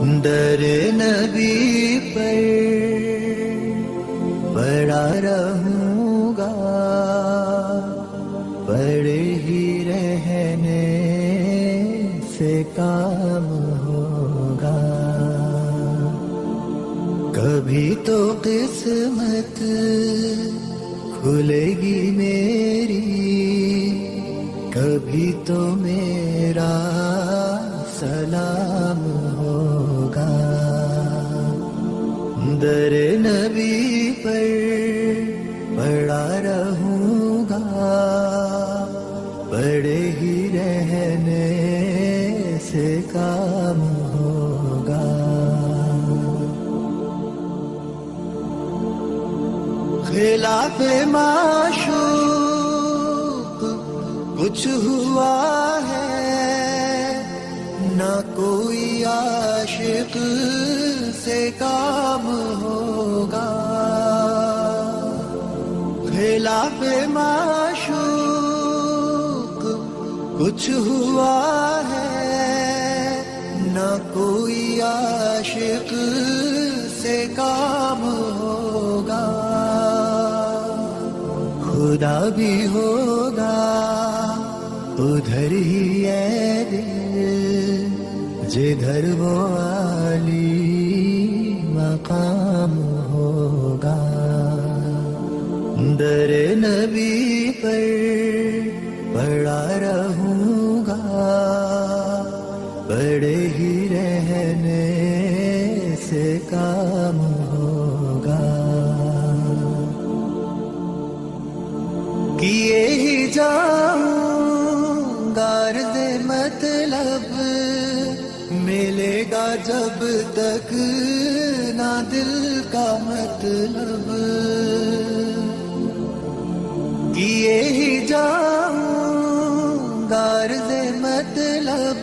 در نبی پر پڑا رہوں گا، پڑے ہی رہنے سے کام ہوگا. کبھی تو قسمت کھلے گی میری، کبھی تو میرا سلام ہوگا. در نبی پر پڑا رہوں گا، پڑے ہی رہنے سے کام ہوگا. خلاف معشوق کچھ ہوا ہے، نہ کوئی عاشق سے کام ہوگا. خلاف معشوق کچھ ہوا ہے، نہ کوئی عاشق سے کام ہوگا. خدا بھی ہوگا ادھر ہی ہے دل، جدھر وہ عالی مقام ہوگا. در نبی پر پڑا رہوں گا، پڑے ہی رہنے سے کام ہوگا. کیے ہی جاؤں گا عرض مطلب، ملے گا جب تک نہ دل کا مطلب. کیے ہی جاؤں گا عرض مطلب،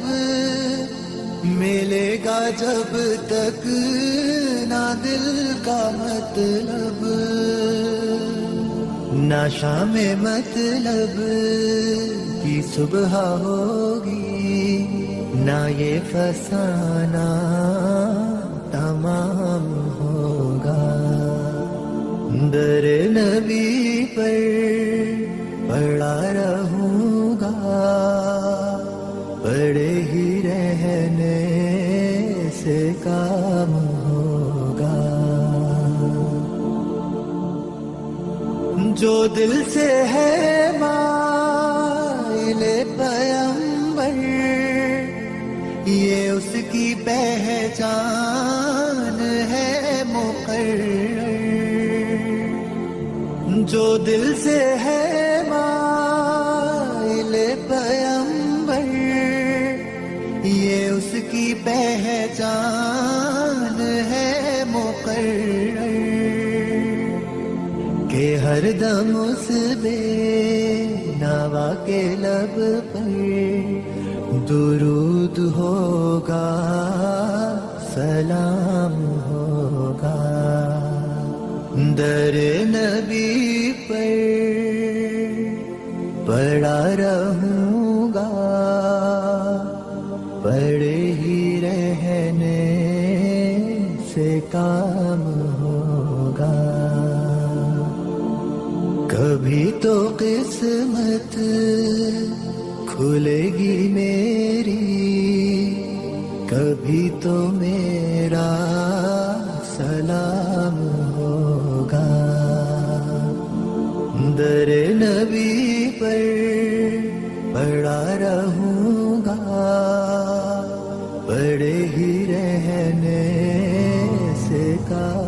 ملے گا جب تک نہ دل کا مطلب. نہ شام مطلب کی صبح ہوگی، نہ یہ فسانہ تمام ہوگا. در نبی پر پڑا رہوں گا، پڑے ہی رہنے سے کام ہوگا. جو دل سے ہے مائل پیمبر، یہ اس کی پہچان ہے مقرر. جو دل سے ہے مائل پیمبر، یہ اس کی پہچان ہے مقرر. کہ ہر دم اس بے نوا کے لب پر درود ہوگا، سلام ہوگا. در نبی پر پڑا رہوں گا، پڑے ہی رہنے سے کام ہوگا. کبھی تو قسمت کھلے گی میری، کبھی تو میرا سلام ہوگا. در نبی پر پڑا رہوں گا، پڑے ہی رہنے سے کام